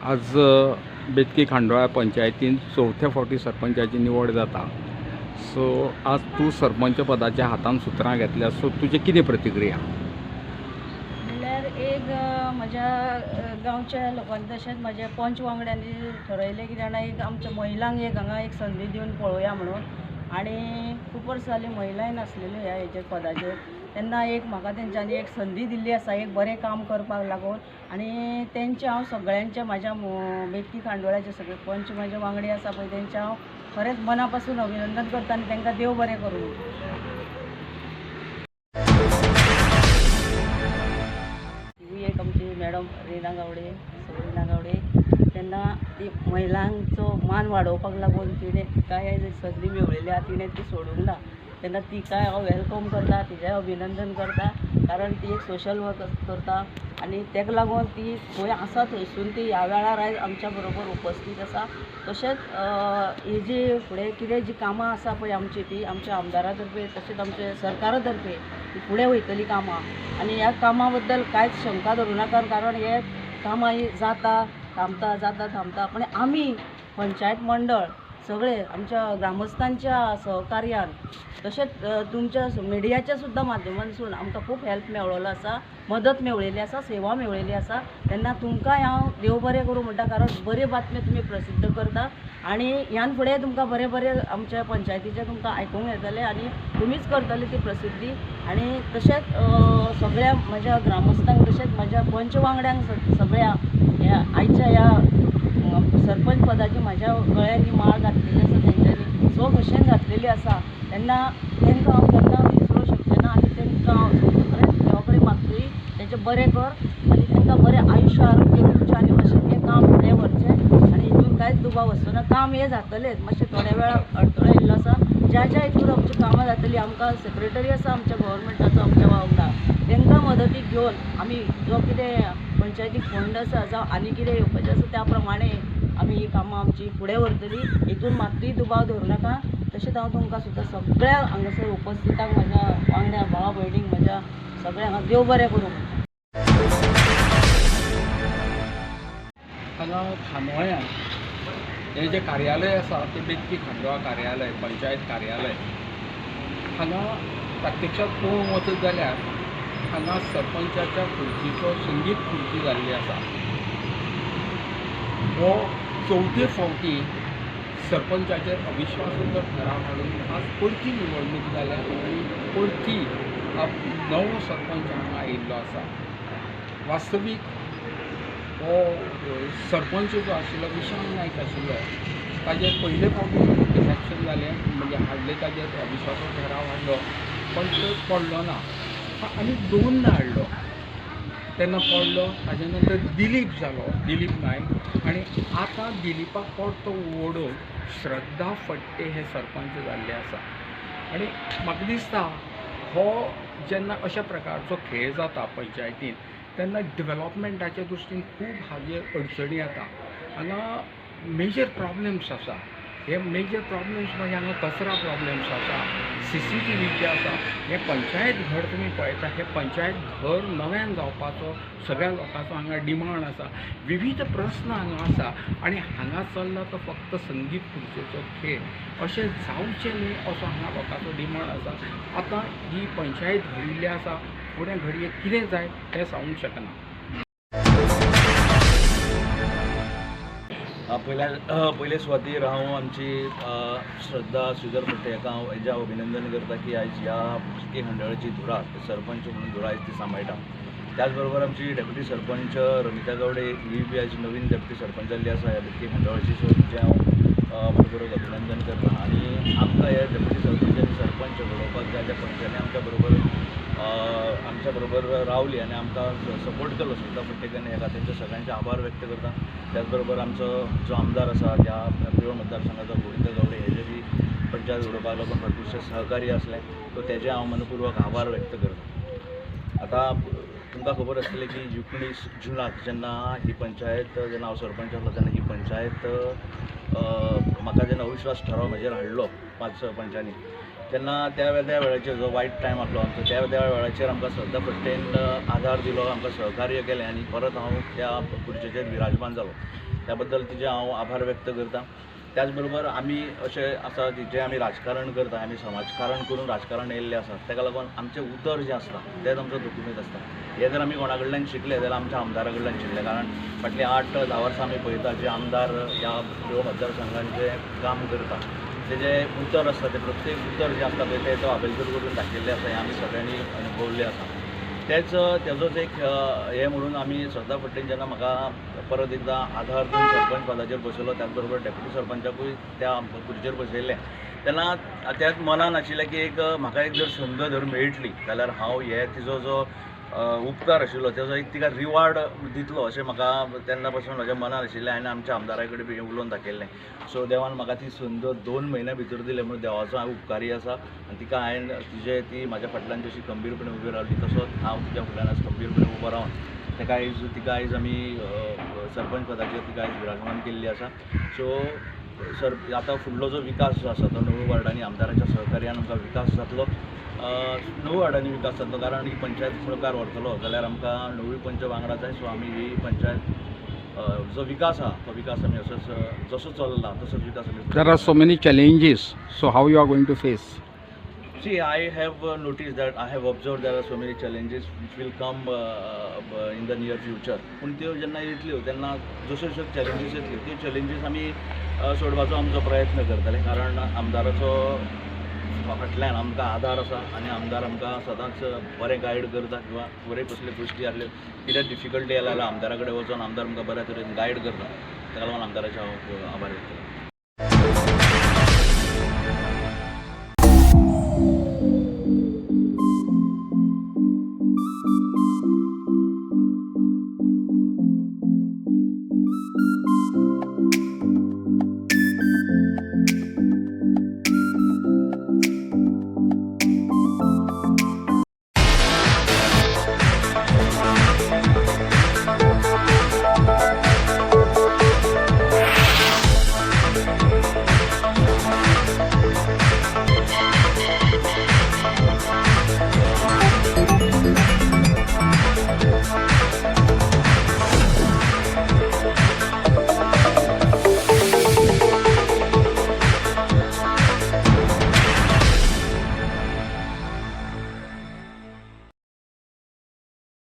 आज बेतकी खांडोळा पंचायतीन चौथ्या फावटी सरपंचाची निवड जाता. सो आज तू सरपंच पदाच्या हातान सुत्रां घेतल्या. सो तुझे कितें प्रतिक्रिया? म्हणल्यार एक म्हज्या गांवच्या लोकांनी तशेंच म्हज्या पंच वांगड्यांनी ठरयलें की जाणा एक आमच्या महिलांक एक हांगा एक संदी दिवन पळोवया म्हणून. आनी खूब वर्सां जालीं महिलाय नासलेल्यो ह्या हेजेर पदाचेर. तेन्ना एक म्हाका तेंच्यांनी एक संदी दिल्ली आसा एक बरें काम करपाक लागून. आनी तेंचे हांव सगळ्यांचे म्हाज्या बेतकी खांडोळ्याचे सगळे पंच म्हाजे वांगडी आसा पळय तेंचे हांव खरेंच मना पासून अभिनंदन करता आनी तेंकां देव बरें करूं. एक आमची मॅडम रिना गावडे रिना गावडे तेन्ना ती महिलांचो मान वाडोवपाक लागून तिणें काय संदी मेळयली आहा तिणें ती सोडूंक ना. तेन्ना तिकाय हांव वेलकम करता, तिचेंय अभिनंदन करता. कारण ती एक सोशल वर्क करता आनी तेका लागून ती खंय आसा थंयसून ती ह्या वेळार आयज आमच्या बरोबर उपस्थित आसा. तशेंच ही जी फुडें कितें जी कामां आसा पळय आमची ती आमच्या आमदारा तर्फे तशेंच आमच्या सरकारा तर्फे फुडें वयतलीं कामां. आनी ह्या कामां बद्दल कांयच शंका धरूं नाका. कारण हे कामां ही जाता थांबता पण आमी पंचायत मंडळ सगळे आमच्या ग्रामस्थांच्या सहकार्यान तशेंच तुमच्या मिडियाच्या सुद्दां माध्यमांतसून आमकां खूब हेल्प मेळ्ळो आसा, मदत मेळ्ळेली आसा, सेवा मेळ्ळेली आसा. तेन्ना तुमकांय हांव देव बरें करूं म्हणटा. कारण बऱ्यो बातम्यो तुमी प्रसिद्ध करता आनी ह्यान फुडें तुमकां बरें बरें आमच्या पंचायतीचें तुमकां आयकूंक येतलें आनी तुमीच करतली ती प्रसिद्धी. आनी तशेंच सगळ्या म्हज्या ग्रामस्थांक तशेंच म्हज्या पंच वांगड्यांक सगळ्या ह्या आयच्या ह्या सरपंच पदाची म्हाज्या गळ्यांनी माळ घातलेली आसा तेंच्यांनी स्वखुशेन घातलेली आसा. तेन्ना तेंकां हांव केन्ना विसरूंक शकचें ना आनी तेंकां हांव खरेंच देवा कडेन मागतली तेंचें बरें कर आनी तेंकां बरें आयुश्य आरोग्य दिवचें आनी अशें हें काम फुडें व्हरचें आनी हितून कांयच दुबाव आसचो ना. काम हें जातलेंच, मातशें थोड्या वेळार अडथळो येयल्लो आसा. ज्या ज्या हितून आमचीं कामां जातलीं आमकां सेक्रेटरी आसा आमच्या गव्हर्मेंटाचो आमच्या वांगडा तेंकां मदतीक घेवन आमी जो कितें पंचायतीक फंड आसा जावं आनी कितें येवपाचें आसा त्या प्रमाणे आमी ही कामां आमची फुडें व्हरतलीं. हितून मात्तूय दुबाव धरूं नाका. तशेंच हांव तुमकां सुद्दां सगळ्या हांगासर उपस्थितांक म्हज्या वांगड्या भावा भयणींक म्हज्या सगळ्यांक हांव देव बरें करूं म्हणटा. हांगा खांडोळ्यां हें जें कार्यालय आसा तें बेतकी खांडोळा कार्यालय पंचायत कार्यालय. हांगा प्रत्यक्षात पळोवंक वचत जाल्यार हांगा सरपंचाच्या खुर्चीचो संगीत खुर्ची जाल्ली आसा. हो चवथे फावटी सरपंचाचेर अविश्वासाचो ठराव हाडून आज परती निवडणूक जाल्या आनी परती नवो सरपंच हांगा आयिल्लो आसा. वास्तवीक हो सरपंच जो आशिल्लो विशाल नायक आशिल्लो ताजेर पयले फावटी इलेक्शन जालें म्हणजे हाडले ताजेर अविश्वासाचो ठराव हाडलो पण तो पडलो ना. आनी दोनदा हाडलो तेन्ना पडलो. ताजे नंतर दिलीप जालो, दिलीप नायक. आनी आतां दिलीपाक परतो ओडून श्रद्धा फडते हे सरपंच जाल्ले आसा. आनी म्हाका दिसता हो जेन्ना अशा प्रकारचो खेळ जाता पंचायतीन तेन्ना डेवलॉपमेंटाच्या दृश्टीन खूब हाजेर अडचणी येता. हांगा मेजर प्रॉब्लेम्स आसा. हे मेजर प्रॉब्लेम्स म्हणजे हांगा कचरा प्रॉब्लेम्स आसा, CCTVचे आसा. हे पंचायत घर तुमी पळयता हे पंचायत घर नव्यान जावपाचो सगळ्या लोकांचो हांगा डिमांड आसा. विविध प्रस्न हांगा आसा आनी हांगा चल्ला तो फक्त संगीत खुर्चेचो खेळ अशें जावचें न्ही असो हांगा लोकांचो डिमांड आसा. आतां ही पंचायत घडिल्ली आसा, फुडें घडये कितें जाय हें सांगूंक शकना. पयले सुवातेर हांव आमची श्रद्धा श्रीधर फडते हाका हांव हेजें अभिनंदन करता की आयज ह्या बेतकी खांडोळ्याची धुरा सरपंच म्हणून धुरा आयज ती सांबाळटा. त्याच बरोबर आमची डेप्युटी सरपंच रमिता गावडे ही बी आयज नवीन डेप्युटी सरपंच जाल्ली आसा ह्या बेतकी खांडोळ्याची. सो तिचें हांव परत अभिनंदन करता. आनी आमकां हे डेप्युटी सरपंच सरपंच घडोवपाक जाय त्या पंचांनी आमच्या बरोबर रावली आनी आमकां सपोर्ट केलो श्रद्धा फडटेकारान हेका तेंचे सगळ्यांचे आभार व्यक्त करता. त्याच बरोबर आमचो जो आमदार आसा ह्या पिळो मतदारसंघाचो गोविंद गावडे हेजे बी पंचायत घडोवपाक लागून भरपूरशें सहकार्य आसलें सो तेजे हांव मनपूर्वक आभार व्यक्त करता. आतां तुमकां खबर आसतलें की 19 जुनाक जेन्ना ही पंचायत जेन्ना हांव सरपंच आसलो तेन्ना ही पंचायत म्हाका जेन्ना अविश्वास ठराव म्हजेर हाडलो 5 सरपंचांनी तेन्ना त्या वेळाचेर जो वायट टायम आसलो आमचो त्या वेळाचेर आमकां श्रद्धा फडतेन आदार दिलो, आमकां सहकार्य केलें आनी परत हांव त्या खुर्चेचेर विराजमान जालो. त्या बद्दल तिचे हांव आभार व्यक्त करता. त्याच बरोबर आमी अशें आसा जें आमी राजकारण करता, आमी समाजकारण करून राजकारण येयल्लें आसा, ताका लागून आमचें उतर जें आसता तेंच आमचो दुकुमेत आसता. हे जर आमी कोणा कडल्यान शिकले जाल्यार आमच्या आमदारा कडल्यान शिकले. कारण फाटली 8-10 वर्सां आमी पळयता जे आमदार ह्या देवळा मतदारसंघान जे काम करता तेजें उतर आसता, तें प्रत्येक उतर जें आसता पळय तें तो हाबेलकर करून दाखयल्लें आसा, हें आमी सगळ्यांनी अनुभवल्लें आसा. तेजोच एक हें म्हणून आमी श्रद्धा फडणीस जेन्ना म्हाका परत एकदां आधार दिवन सरपंच पदाचेर बसयलो, त्याच बरोबर डेप्युटी सरपंचाकूय त्या खुर्चेर बसयल्लें, तेन्ना त्याच मनान आशिल्लें की एक म्हाका एक जर संद जर मेळटली जाल्यार हांव हे तिजो जो उपकार आशिल्लो तेजो एक तिका रिवार्ड दितलो अशें म्हाका तेन्ना पासून म्हज्या मनान आशिल्लें. हांवें आमच्या आमदारा कडेन बी उलोवन दाखयल्लें. सो देवान म्हाका ती संद 2 म्हयन्या भितर दिली म्हणून देवाचो हांव उपकारी आसा. आनी तिका हांवें ती म्हाज्या फाटल्यान जशी खंबीरपणे उबी रावली तसोच हांव तिच्या फुड्यान आज खंबीरपणे उबो रावन तिका आयज आमी सरपंच पदाचेर तिका आयज विराजमान केल्ली आसा. सो आतां फुडलो जो विकास जो आसा तो 9 वार्डांनी आमदाराच्या सहकार्यान आमकां विकास जातलो. 9 वार्डांनी विकास जातलो कारण ही पंचायत मुखार व्हरतलो जाल्यार आमकां 9 पंच वांगडा जाय. सो आमी ही पंचायत जो विकास आहा तो विकास आमी असोच जसो चल्ला तसोच विकास आमी. There are so many challenges. So how you are going to face? See, I have noticed that I have observed there are so many challenges which will come in the near future. पूण त्यो जेन्ना येतल्यो तेन्ना जश्यो जश्यो challenges येतल्यो त्यो challenges आमी सोडपाचो आमचो प्रयत्न करतले. कारण आमदाराचो फाटल्यान आमकां आधार आसा आनी आमदार आमकां सदांच बरें गायड करता किंवा बरे कसले गोश्टी आसल्यो कितें डिफिकल्टी आयल्या जाल्यार आमदारा कडेन वचून आमदार आमकां बऱ्या तरेन गायड करता. ताका लागून आमदाराचे हांव आभार व्यक्त करता.